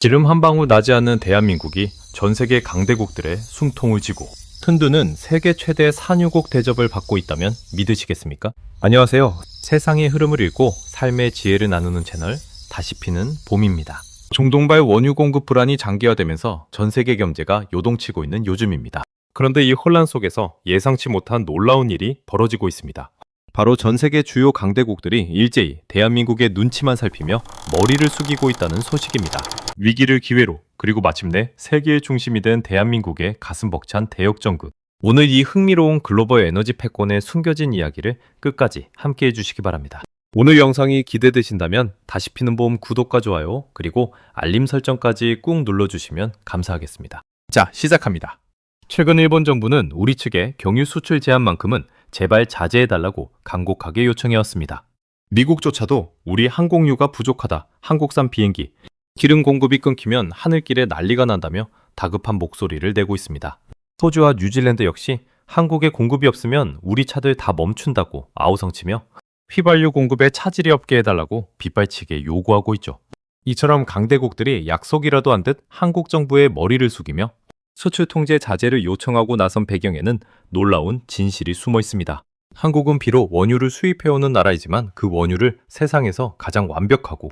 기름 한 방울 나지 않는 대한민국이 전 세계 강대국들의 숨통을 쥐고 튼두는 세계 최대 산유국 대접을 받고 있다면 믿으시겠습니까? 안녕하세요. 세상의 흐름을 읽고 삶의 지혜를 나누는 채널 다시 피는 봄입니다. 중동발 원유 공급 불안이 장기화되면서 전 세계 경제가 요동치고 있는 요즘입니다. 그런데 이 혼란 속에서 예상치 못한 놀라운 일이 벌어지고 있습니다. 바로 전 세계 주요 강대국들이 일제히 대한민국의 눈치만 살피며 머리를 숙이고 있다는 소식입니다. 위기를 기회로, 그리고 마침내 세계의 중심이 된 대한민국의 가슴 벅찬 대역전극. 오늘 이 흥미로운 글로벌 에너지 패권의 숨겨진 이야기를 끝까지 함께 해주시기 바랍니다. 오늘 영상이 기대되신다면 다시 피는 봄 구독과 좋아요, 그리고 알림 설정까지 꾹 눌러주시면 감사하겠습니다. 자, 시작합니다. 최근 일본 정부는 우리 측의 경유 수출 제한만큼은 제발 자제해달라고 간곡하게 요청해왔습니다. 미국조차도 우리 항공유가 부족하다, 한국산 비행기, 기름 공급이 끊기면 하늘길에 난리가 난다며 다급한 목소리를 내고 있습니다. 호주와 뉴질랜드 역시 한국에 공급이 없으면 우리 차들 다 멈춘다고 아우성치며 휘발유 공급에 차질이 없게 해달라고 빗발치게 요구하고 있죠. 이처럼 강대국들이 약속이라도 한 듯 한국 정부의 머리를 숙이며 수출 통제 자제를 요청하고 나선 배경에는 놀라운 진실이 숨어 있습니다. 한국은 비록 원유를 수입해오는 나라이지만 그 원유를 세상에서 가장 완벽하고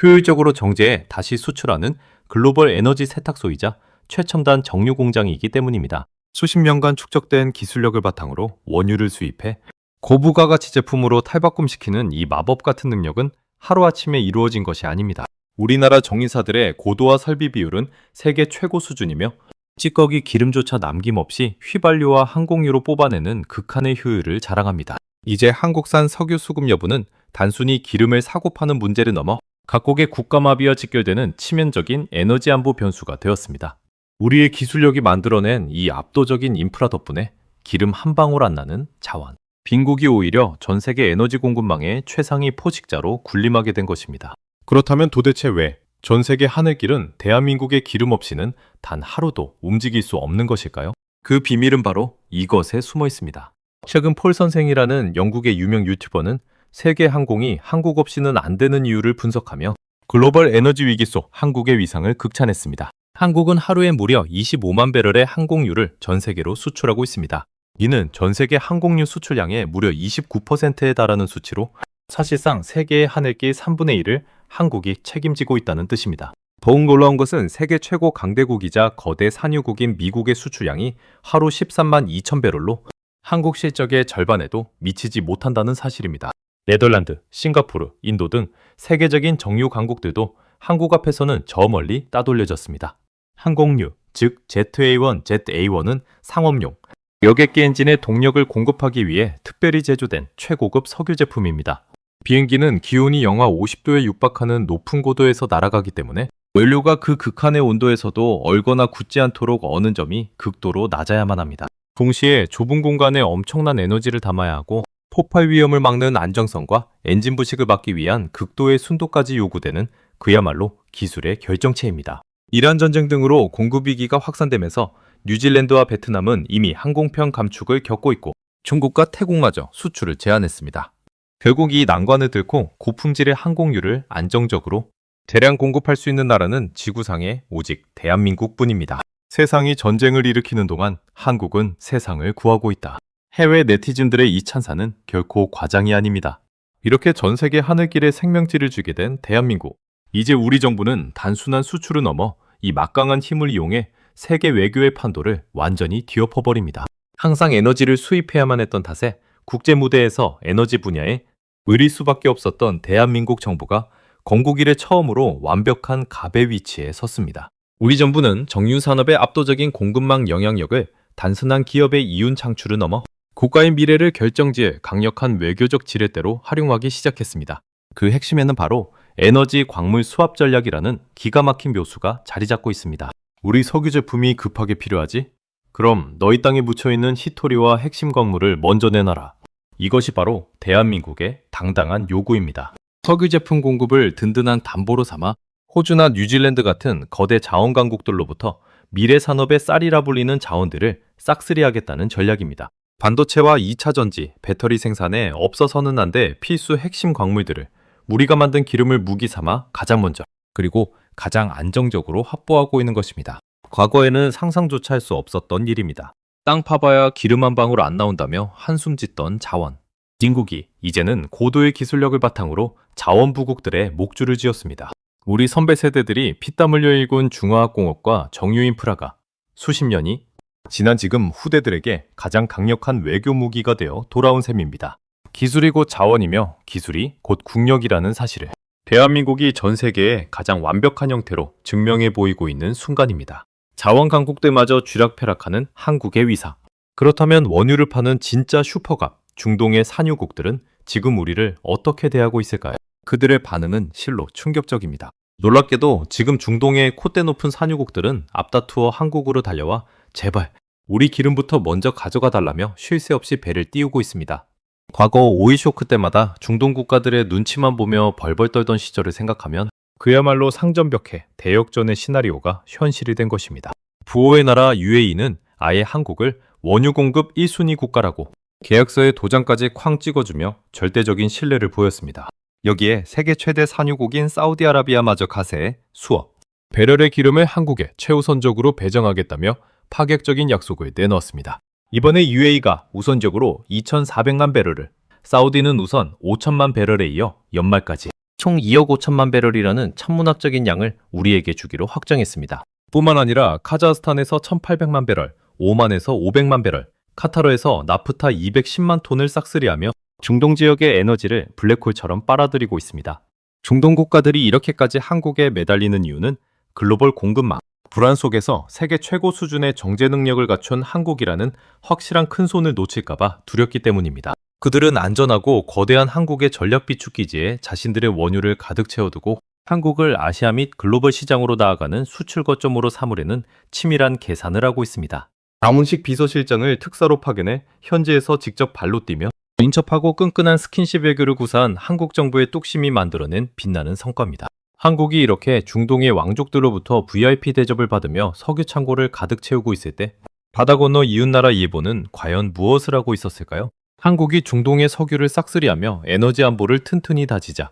효율적으로 정제해 다시 수출하는 글로벌 에너지 세탁소이자 최첨단 정유 공장이기 때문입니다. 수십 년간 축적된 기술력을 바탕으로 원유를 수입해 고부가 가치 제품으로 탈바꿈시키는 이 마법 같은 능력은 하루아침에 이루어진 것이 아닙니다. 우리나라 정유사들의 고도화 설비 비율은 세계 최고 수준이며 찌꺼기 기름조차 남김없이 휘발유와 항공유로 뽑아내는 극한의 효율을 자랑합니다. 이제 한국산 석유 수급 여부는 단순히 기름을 사고 파는 문제를 넘어 각국의 국가마비와 직결되는 치명적인 에너지 안보 변수가 되었습니다. 우리의 기술력이 만들어낸 이 압도적인 인프라 덕분에 기름 한 방울 안 나는 자원, 빈국이 오히려 전 세계 에너지 공급망의 최상위 포식자로 군림하게 된 것입니다. 그렇다면 도대체 왜 전 세계 하늘길은 대한민국의 기름 없이는 단 하루도 움직일 수 없는 것일까요? 그 비밀은 바로 이것에 숨어 있습니다. 최근 폴 선생이라는 영국의 유명 유튜버는 세계 항공이 한국 없이는 안 되는 이유를 분석하며 글로벌 에너지 위기 속 한국의 위상을 극찬했습니다. 한국은 하루에 무려 25만 배럴의 항공유를 전 세계로 수출하고 있습니다. 이는 전 세계 항공유 수출량의 무려 29%에 달하는 수치로 사실상 세계의 하늘길 3분의 1을 한국이 책임지고 있다는 뜻입니다. 더욱 놀라운 것은 세계 최고 강대국이자 거대 산유국인 미국의 수출량이 하루 13만 2천 배럴로 한국 실적의 절반에도 미치지 못한다는 사실입니다. 네덜란드, 싱가포르, 인도 등 세계적인 정유 강국들도 한국 앞에서는 저 멀리 따돌려졌습니다. 항공유, 즉 ZA1, ZA1은 상업용, 여객기 엔진의 동력을 공급하기 위해 특별히 제조된 최고급 석유 제품입니다. 비행기는 기온이 영하 50도에 육박하는 높은 고도에서 날아가기 때문에 연료가 그 극한의 온도에서도 얼거나 굳지 않도록 어는 점이 극도로 낮아야만 합니다. 동시에 좁은 공간에 엄청난 에너지를 담아야 하고 폭발 위험을 막는 안정성과 엔진 부식을 막기 위한 극도의 순도까지 요구되는 그야말로 기술의 결정체입니다. 이란 전쟁 등으로 공급 위기가 확산되면서 뉴질랜드와 베트남은 이미 항공편 감축을 겪고 있고 중국과 태국마저 수출을 제한했습니다. 결국 이 난관을 뚫고 고품질의 항공유를 안정적으로 대량 공급할 수 있는 나라는 지구상에 오직 대한민국뿐입니다. 세상이 전쟁을 일으키는 동안 한국은 세상을 구하고 있다. 해외 네티즌들의 이 찬사는 결코 과장이 아닙니다. 이렇게 전 세계 하늘길에 생명질을 주게 된 대한민국. 이제 우리 정부는 단순한 수출을 넘어 이 막강한 힘을 이용해 세계 외교의 판도를 완전히 뒤엎어버립니다. 항상 에너지를 수입해야만 했던 탓에 국제 무대에서 에너지 분야에 의릴 수밖에 없었던 대한민국 정부가 건국 이래 처음으로 완벽한 갑의 위치에 섰습니다. 우리 정부는 정유 산업의 압도적인 공급망 영향력을 단순한 기업의 이윤 창출을 넘어 국가의 미래를 결정지을 강력한 외교적 지렛대로 활용하기 시작했습니다. 그 핵심에는 바로 에너지 광물 수합 전략이라는 기가 막힌 묘수가 자리 잡고 있습니다. 우리 석유 제품이 급하게 필요하지? 그럼 너희 땅에 묻혀있는 히토리와 핵심 광물을 먼저 내놔라. 이것이 바로 대한민국의 당당한 요구입니다. 석유 제품 공급을 든든한 담보로 삼아 호주나 뉴질랜드 같은 거대 자원 강국들로부터 미래 산업의 쌀이라 불리는 자원들을 싹쓸이하겠다는 전략입니다. 반도체와 2차 전지, 배터리 생산에 없어서는 안 돼 필수 핵심 광물들을 우리가 만든 기름을 무기 삼아 가장 먼저, 그리고 가장 안정적으로 확보하고 있는 것입니다. 과거에는 상상조차 할 수 없었던 일입니다. 땅 파봐야 기름 한 방울 안 나온다며 한숨 짓던 자원. 인국이 이제는 고도의 기술력을 바탕으로 자원부국들의 목줄을 지었습니다. 우리 선배 세대들이 피땀 흘려 일군 중화학공업과 정유인프라가 수십 년이 지난 지금 후대들에게 가장 강력한 외교 무기가 되어 돌아온 셈입니다. 기술이 곧 자원이며 기술이 곧 국력이라는 사실을 대한민국이 전 세계에 가장 완벽한 형태로 증명해 보이고 있는 순간입니다. 자원 강국들마저 쥐락펴락하는 한국의 위상. 그렇다면 원유를 파는 진짜 슈퍼갑, 중동의 산유국들은 지금 우리를 어떻게 대하고 있을까요? 그들의 반응은 실로 충격적입니다. 놀랍게도 지금 중동의 콧대 높은 산유국들은 앞다투어 한국으로 달려와 제발 우리 기름부터 먼저 가져가 달라며 쉴 새 없이 배를 띄우고 있습니다. 과거 오일 쇼크 때마다 중동 국가들의 눈치만 보며 벌벌 떨던 시절을 생각하면 그야말로 상전벽해 대역전의 시나리오가 현실이 된 것입니다. 부호의 나라 UAE는 아예 한국을 원유 공급 1순위 국가라고 계약서에 도장까지 쾅 찍어주며 절대적인 신뢰를 보였습니다. 여기에 세계 최대 산유국인 사우디아라비아마저 가세해 수억 배럴의 기름을 한국에 최우선적으로 배정하겠다며 파격적인 약속을 내놓았습니다. 이번에 UAE가 우선적으로 2,400만 배럴을, 사우디는 우선 5천만 배럴에 이어 연말까지 총 2억 5천만 배럴이라는 천문학적인 양을 우리에게 주기로 확정했습니다. 뿐만 아니라 카자흐스탄에서 1,800만 배럴, 오만에서 500만 배럴, 카타르에서 나프타 210만 톤을 싹쓸이하며 중동 지역의 에너지를 블랙홀처럼 빨아들이고 있습니다. 중동 국가들이 이렇게까지 한국에 매달리는 이유는 글로벌 공급망, 불안 속에서 세계 최고 수준의 정제 능력을 갖춘 한국이라는 확실한 큰손을 놓칠까봐 두렵기 때문입니다. 그들은 안전하고 거대한 한국의 전략 비축 기지에 자신들의 원유를 가득 채워두고 한국을 아시아 및 글로벌 시장으로 나아가는 수출 거점으로 삼으려는 치밀한 계산을 하고 있습니다. 남훈식 비서실장을 특사로 파견해 현지에서 직접 발로 뛰며 민첩하고 끈끈한 스킨십 외교를 구사한 한국 정부의 뚝심이 만들어낸 빛나는 성과입니다. 한국이 이렇게 중동의 왕족들로부터 VIP 대접을 받으며 석유 창고를 가득 채우고 있을 때 바다 건너 이웃나라 일본은 과연 무엇을 하고 있었을까요? 한국이 중동의 석유를 싹쓸이하며 에너지 안보를 튼튼히 다지자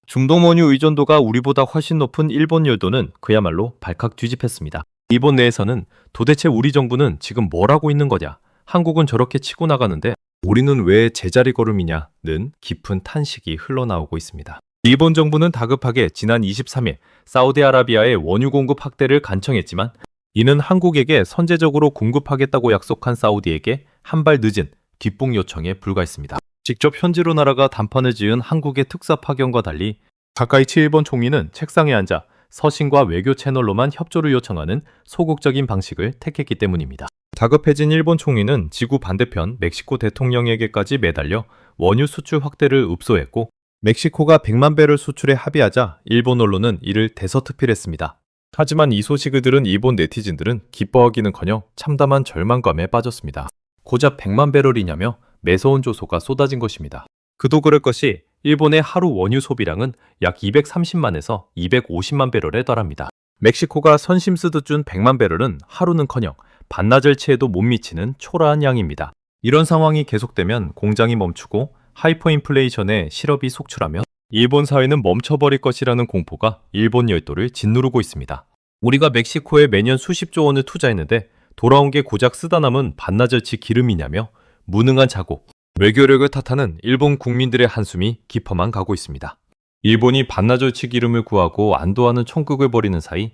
중동 원유 의존도가 우리보다 훨씬 높은 일본 열도는 그야말로 발칵 뒤집혔습니다. 일본 내에서는 도대체 우리 정부는 지금 뭘 하고 있는 거냐? 한국은 저렇게 치고 나가는데 우리는 왜 제자리 걸음이냐는 깊은 탄식이 흘러나오고 있습니다. 일본 정부는 다급하게 지난 23일 사우디아라비아의 원유 공급 확대를 간청했지만 이는 한국에게 선제적으로 공급하겠다고 약속한 사우디에게 한 발 늦은 뒷북 요청에 불과했습니다. 직접 현지로 날아가 단판을 지은 한국의 특사 파견과 달리 가카이치 일본 총리는 책상에 앉아 서신과 외교 채널로만 협조를 요청하는 소극적인 방식을 택했기 때문입니다. 다급해진 일본 총리는 지구 반대편 멕시코 대통령에게까지 매달려 원유 수출 확대를 읍소했고 멕시코가 100만 배럴 수출에 합의하자 일본 언론은 이를 대서특필했습니다. 하지만 이 소식을 들은 일본 네티즌들은 기뻐하기는커녕 참담한 절망감에 빠졌습니다. 고작 100만 배럴이냐며 매서운 조소가 쏟아진 것입니다. 그도 그럴 것이 일본의 하루 원유 소비량은 약 230만에서 250만 배럴에 달합니다. 멕시코가 선심 쓰듯 준 100만 배럴은 하루는커녕 반나절치에도 못 미치는 초라한 양입니다. 이런 상황이 계속되면 공장이 멈추고 하이퍼인플레이션에 실업이 속출하며 일본 사회는 멈춰버릴 것이라는 공포가 일본 열도를 짓누르고 있습니다. 우리가 멕시코에 매년 수십조 원을 투자했는데 돌아온 게 고작 쓰다 남은 반나절치 기름이냐며 무능한 자국, 외교력을 탓하는 일본 국민들의 한숨이 깊어만 가고 있습니다. 일본이 반나절치 기름을 구하고 안도하는 총극을 벌이는 사이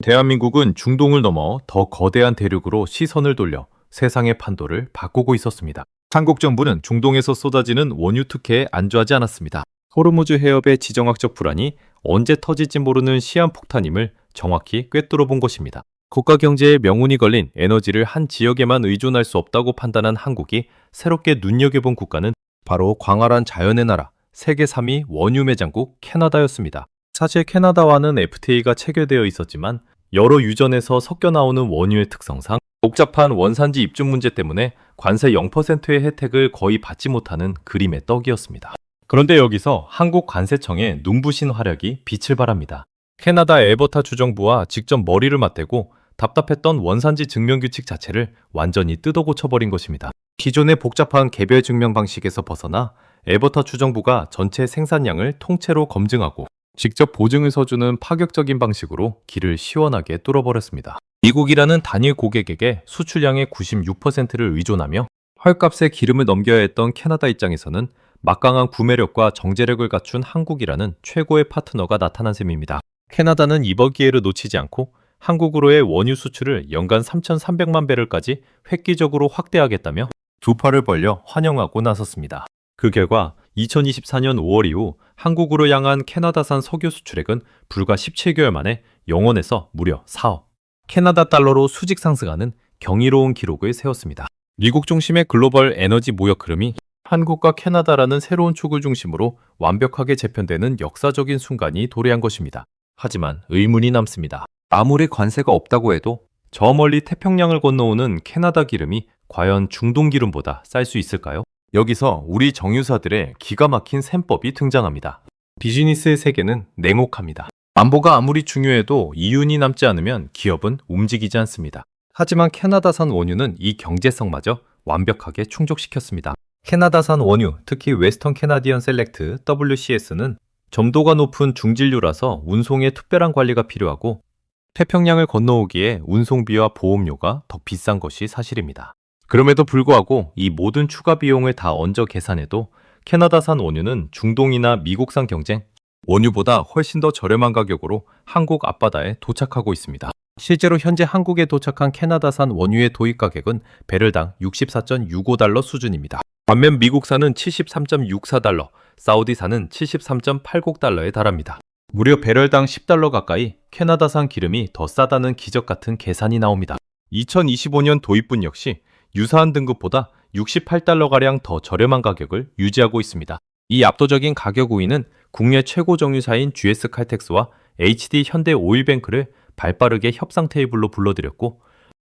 대한민국은 중동을 넘어 더 거대한 대륙으로 시선을 돌려 세상의 판도를 바꾸고 있었습니다. 한국 정부는 중동에서 쏟아지는 원유 특혜에 안주하지 않았습니다. 호르무즈 해협의 지정학적 불안이 언제 터질지 모르는 시한폭탄임을 정확히 꿰뚫어 본 것입니다. 국가 경제에 명운이 걸린 에너지를 한 지역에만 의존할 수 없다고 판단한 한국이 새롭게 눈여겨본 국가는 바로 광활한 자연의 나라, 세계 3위 원유 매장국 캐나다였습니다. 사실 캐나다와는 FTA가 체결되어 있었지만 여러 유전에서 섞여 나오는 원유의 특성상 복잡한 원산지 입증 문제 때문에 관세 0%의 혜택을 거의 받지 못하는 그림의 떡이었습니다. 그런데 여기서 한국 관세청의 눈부신 활약이 빛을 발합니다. 캐나다 엘버타 주정부와 직접 머리를 맞대고 답답했던 원산지 증명 규칙 자체를 완전히 뜯어 고쳐버린 것입니다. 기존의 복잡한 개별 증명 방식에서 벗어나 엘버타 주정부가 전체 생산량을 통째로 검증하고 직접 보증을 서주는 파격적인 방식으로 길을 시원하게 뚫어버렸습니다. 미국이라는 단일 고객에게 수출량의 96%를 의존하며 헐값에 기름을 넘겨야 했던 캐나다 입장에서는 막강한 구매력과 정제력을 갖춘 한국이라는 최고의 파트너가 나타난 셈입니다. 캐나다는 이번 기회를 놓치지 않고 한국으로의 원유 수출을 연간 3,300만 배럴까지 획기적으로 확대하겠다며 두 팔을 벌려 환영하고 나섰습니다. 그 결과 2024년 5월 이후 한국으로 향한 캐나다산 석유 수출액은 불과 17개월 만에 0원에서 무려 4억 캐나다 달러로 수직 상승하는 경이로운 기록을 세웠습니다. 미국 중심의 글로벌 에너지 무역 흐름이 한국과 캐나다라는 새로운 축을 중심으로 완벽하게 재편되는 역사적인 순간이 도래한 것입니다. 하지만 의문이 남습니다. 아무리 관세가 없다고 해도 저 멀리 태평양을 건너오는 캐나다 기름이 과연 중동 기름보다 쌀 수 있을까요? 여기서 우리 정유사들의 기가 막힌 셈법이 등장합니다. 비즈니스의 세계는 냉혹합니다. 안보가 아무리 중요해도 이윤이 남지 않으면 기업은 움직이지 않습니다. 하지만 캐나다산 원유는 이 경제성마저 완벽하게 충족시켰습니다. 캐나다산 원유, 특히 웨스턴 캐나디언 셀렉트 WCS는 점도가 높은 중진류라서 운송에 특별한 관리가 필요하고 태평양을 건너오기에 운송비와 보험료가 더 비싼 것이 사실입니다. 그럼에도 불구하고 이 모든 추가 비용을 다 얹어 계산해도 캐나다산 원유는 중동이나 미국산 경쟁, 원유보다 훨씬 더 저렴한 가격으로 한국 앞바다에 도착하고 있습니다. 실제로 현재 한국에 도착한 캐나다산 원유의 도입 가격은 배럴당 64.65달러 수준입니다. 반면 미국산은 73.64달러, 사우디산은 73.80달러에 달합니다. 무려 배럴당 10달러 가까이 캐나다산 기름이 더 싸다는 기적 같은 계산이 나옵니다. 2025년 도입분 역시 유사한 등급보다 68달러가량 더 저렴한 가격을 유지하고 있습니다. 이 압도적인 가격 우위는 국내 최고 정유사인 GS 칼텍스와 HD 현대 오일뱅크를 발빠르게 협상 테이블로 불러들였고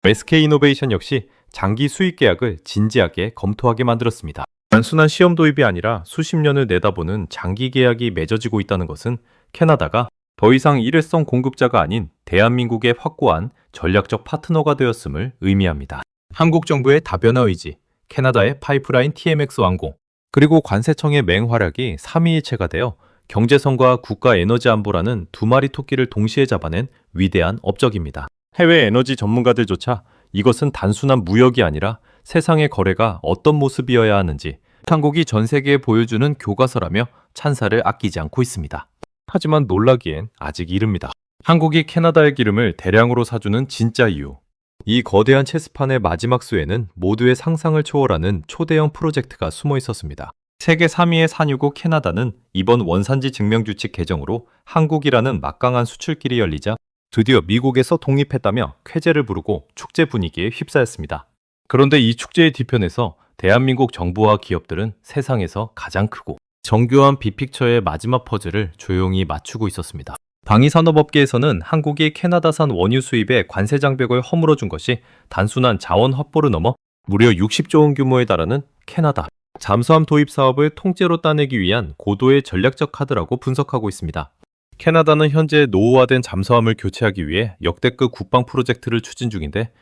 SK이노베이션 역시 장기 수익 계약을 진지하게 검토하게 만들었습니다. 단순한 시험 도입이 아니라 수십 년을 내다보는 장기 계약이 맺어지고 있다는 것은 캐나다가 더 이상 일회성 공급자가 아닌 대한민국의 확고한 전략적 파트너가 되었음을 의미합니다. 한국 정부의 다변화 의지, 캐나다의 파이프라인 TMX 완공, 그리고 관세청의 맹활약이 삼위일체가 되어 경제성과 국가 에너지 안보라는 두 마리 토끼를 동시에 잡아낸 위대한 업적입니다. 해외 에너지 전문가들조차 이것은 단순한 무역이 아니라 세상의 거래가 어떤 모습이어야 하는지 한국이 전 세계에 보여주는 교과서라며 찬사를 아끼지 않고 있습니다. 하지만 놀라기엔 아직 이릅니다. 한국이 캐나다의 기름을 대량으로 사주는 진짜 이유. 이 거대한 체스판의 마지막 수에는 모두의 상상을 초월하는 초대형 프로젝트가 숨어 있었습니다. 세계 3위의 산유국 캐나다는 이번 원산지 증명규칙 개정으로 한국이라는 막강한 수출길이 열리자 드디어 미국에서 독립했다며 쾌재를 부르고 축제 분위기에 휩싸였습니다. 그런데 이 축제의 뒤편에서 대한민국 정부와 기업들은 세상에서 가장 크고 정교한 빅픽처의 마지막 퍼즐을 조용히 맞추고 있었습니다. 방위산업업계에서는 한국이 캐나다산 원유 수입에 관세 장벽을 허물어준 것이 단순한 자원 확보를 넘어 무려 60조 원 규모에 달하는 캐나다 잠수함 도입 사업을 통째로 따내기 위한 고도의 전략적 카드라고 분석하고 있습니다. 캐나다는 현재 노후화된 잠수함을 교체하기 위해 역대급 국방 프로젝트를 추진 중인데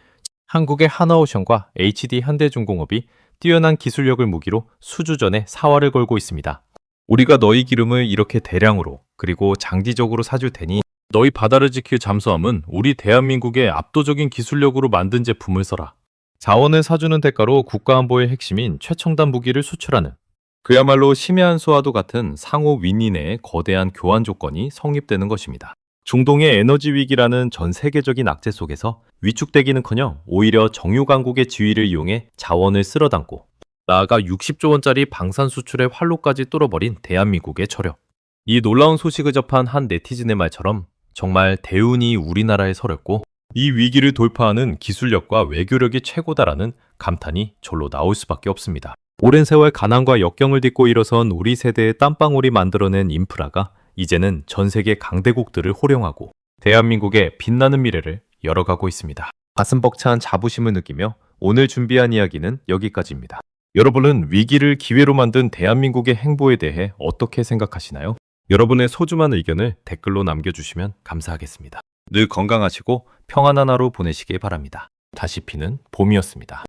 한국의 하나오션과 HD 현대중공업이 뛰어난 기술력을 무기로 수주전에 사활을 걸고 있습니다. 우리가 너희 기름을 이렇게 대량으로 그리고 장기적으로 사줄 테니 너희 바다를 지킬 잠수함은 우리 대한민국의 압도적인 기술력으로 만든 제품을 써라. 자원을 사주는 대가로 국가안보의 핵심인 최첨단 무기를 수출하는 그야말로 심야 한수와도 같은 상호 윈윈의 거대한 교환 조건이 성립되는 것입니다. 중동의 에너지 위기라는 전 세계적인 악재 속에서 위축되기는커녕 오히려 정유 강국의 지위를 이용해 자원을 쓸어담고 나아가 60조 원짜리 방산 수출의 활로까지 뚫어버린 대한민국의 저력. 이 놀라운 소식을 접한 한 네티즌의 말처럼 정말 대운이 우리나라에 서렸고 이 위기를 돌파하는 기술력과 외교력이 최고다라는 감탄이 절로 나올 수밖에 없습니다. 오랜 세월 가난과 역경을 딛고 일어선 우리 세대의 땀방울이 만들어낸 인프라가 이제는 전 세계 강대국들을 호령하고 대한민국의 빛나는 미래를 열어가고 있습니다. 가슴 벅찬 자부심을 느끼며 오늘 준비한 이야기는 여기까지입니다. 여러분은 위기를 기회로 만든 대한민국의 행보에 대해 어떻게 생각하시나요? 여러분의 소중한 의견을 댓글로 남겨주시면 감사하겠습니다. 늘 건강하시고 평안한 하루 보내시길 바랍니다. 다시 피는 봄이었습니다.